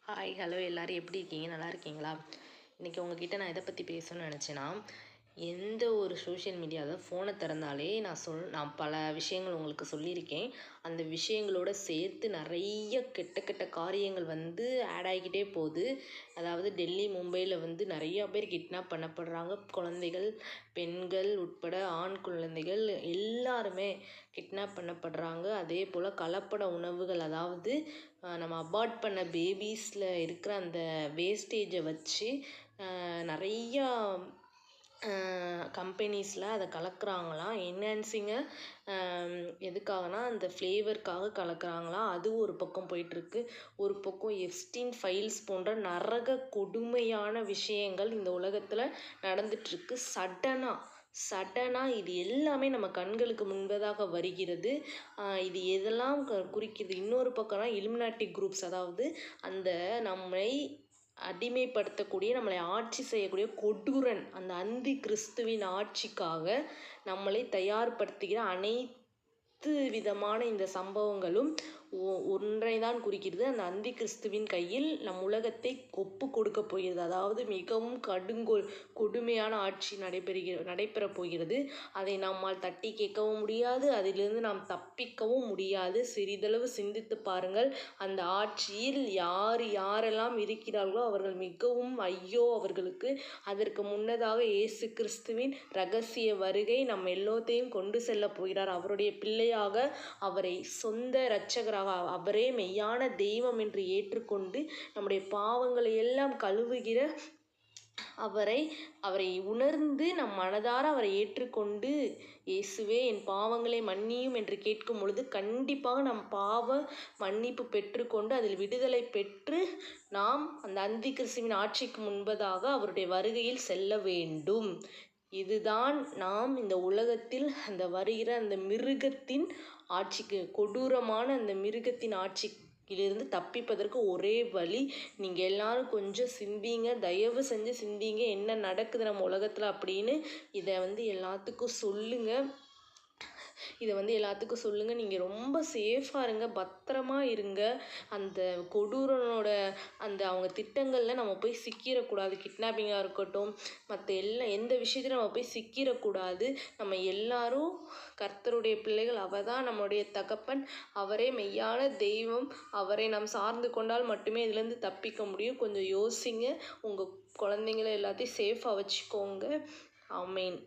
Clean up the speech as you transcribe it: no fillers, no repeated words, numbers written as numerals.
Hi hello எல்லோரும் எப்படி இருக்கீங்க? நல்லா இருக்கீங்களா? இன்றைக்கி உங்ககிட்ட நான் எதை பற்றி பேசணும்னு நினச்சேன்னா, எந்த ஒரு சோஷியல் மீடியா அதாவது ஃபோனை திறந்தாலே நான் பல விஷயங்கள் உங்களுக்கு சொல்லியிருக்கேன். அந்த விஷயங்களோட சேர்த்து நிறைய கெட்ட கெட்ட காரியங்கள் வந்து ஆட் ஆகிக்கிட்டே போகுது. அதாவது டெல்லி, மும்பையில் வந்து நிறையா பேர் கிட்னாப் பண்ணப்படுறாங்க. குழந்தைகள், பெண்கள் உட்பட ஆண் குழந்தைகள் எல்லாருமே கிட்னாப் பண்ணப்படுறாங்க. அதே போல் கலப்பட உணவுகள், அதாவது நம்ம அபார்ட் பண்ண பேபிஸில் இருக்கிற அந்த வேஸ்டேஜை வச்சு நிறையா கம்பெனிஸில் அதை கலக்கிறாங்களாம். என்ஹான்சிங்கை எதுக்காகனா அந்த ஃப்ளேவருக்காக கலக்கிறாங்களாம். அது ஒரு பக்கம் போயிட்டுருக்கு. ஒரு பக்கம் எப்ஸ்டீன் ஃபைல்ஸ் போன்ற நரக கொடுமையான விஷயங்கள் இந்த உலகத்தில் நடந்துகிட்ருக்கு. சடனாக இது எல்லாமே நம்ம கண்களுக்கு முன்பதாக வருகிறது. இது எதெல்லாம் குறிக்கிறது? இன்னொரு பக்கம்னா இலுமினாட்டி குரூப்ஸ், அதாவது அந்த நம்மை அடிமைப்படுத்தக்கூடிய, நம்மளை ஆட்சி செய்யக்கூடிய கொடூரன், அந்த அந்தி கிறிஸ்துவின் ஆட்சிக்காக நம்மளை தயார்படுத்துகிற அனைத்து விதமான இந்த சம்பவங்களும் ஒன்றை தான் குறிக்கிறது. அந்த அந்தி கிறிஸ்துவின் கையில் நம் உலகத்தை ஒப்பு கொடுக்க போகிறது. அதாவது மிகவும் கொடுமையான ஆட்சி நடைபெறப் போகிறது. அதை நம்மால் தட்டி கேட்கவும் முடியாது, அதிலிருந்து நாம் தப்பிக்கவும் முடியாது. சிறிதளவு சிந்தித்து பாருங்கள். அந்த ஆட்சியில் யாரெல்லாம் இருக்கிறார்களோ அவர்கள் மிகவும் ஐயோ அவர்களுக்கு. அதற்கு முன்னதாக இயேசு கிறிஸ்துவின் இரகசிய வருகை நம் எல்லோத்தையும் கொண்டு செல்ல போகிறார். அவருடைய பிள்ளையாக, அவரை சொந்த இரட்சகராக, அவரே மெய்யான தெய்வம் என்று ஏற்றுக்கொண்டு நம்முடைய பாவங்களை எல்லாம் கழுவுகிற அவரை உணர்ந்து நம் மனதார அவரை ஏற்றுக்கொண்டு, இயேசுவே என் பாவங்களை மன்னியும் என்று கேட்கும் பொழுது கண்டிப்பாக நம் பாவ மன்னிப்பு பெற்றுக்கொண்டு அதில் விடுதலை பெற்று நாம் அந்த அந்தி கிறிஸ்துவின் ஆட்சிக்கு முன்பதாக அவருடைய வருகையில் செல்ல வேண்டும். இதுதான் நாம் இந்த உலகத்தில் அந்த வருகிற அந்த மிருகத்தின் ஆட்சிக்கு, கொடூரமான அந்த மிருகத்தின் ஆட்சியிலிருந்து தப்பிப்பதற்கு ஒரே வழி. நீங்கள் எல்லாரும் கொஞ்சம் சிந்திங்க, தயவு செஞ்சு சிந்திங்க, என்ன நடக்குது நம்ம உலகத்தில் அப்படின்னு. இதை வந்து எல்லாத்துக்கும் சொல்லுங்கள். நீங்கள் ரொம்ப சேஃபாக இருங்க, பத்திரமா இருங்க. அந்த கொடூரனோட அந்த அவங்க திட்டங்களில் நம்ம போய் சிக்கிடக்கூடாது. கிட்னாப்பிங்காக இருக்கட்டும், மற்ற எந்த விஷயத்தையும் நம்ம போய் சிக்கிடக்கூடாது. நம்ம எல்லாரும் கர்த்தருடைய பிள்ளைகள். அவர் தான் நம்முடைய தகப்பன், அவரே மெய்யான தெய்வம். அவரை நாம் சார்ந்து கொண்டால் மட்டுமே இதுலேருந்து தப்பிக்க முடியும். கொஞ்சம் யோசிங்க. உங்கள் குழந்தைங்களை எல்லாத்தையும் சேஃபாக வச்சுக்கோங்க. ஆமேன்.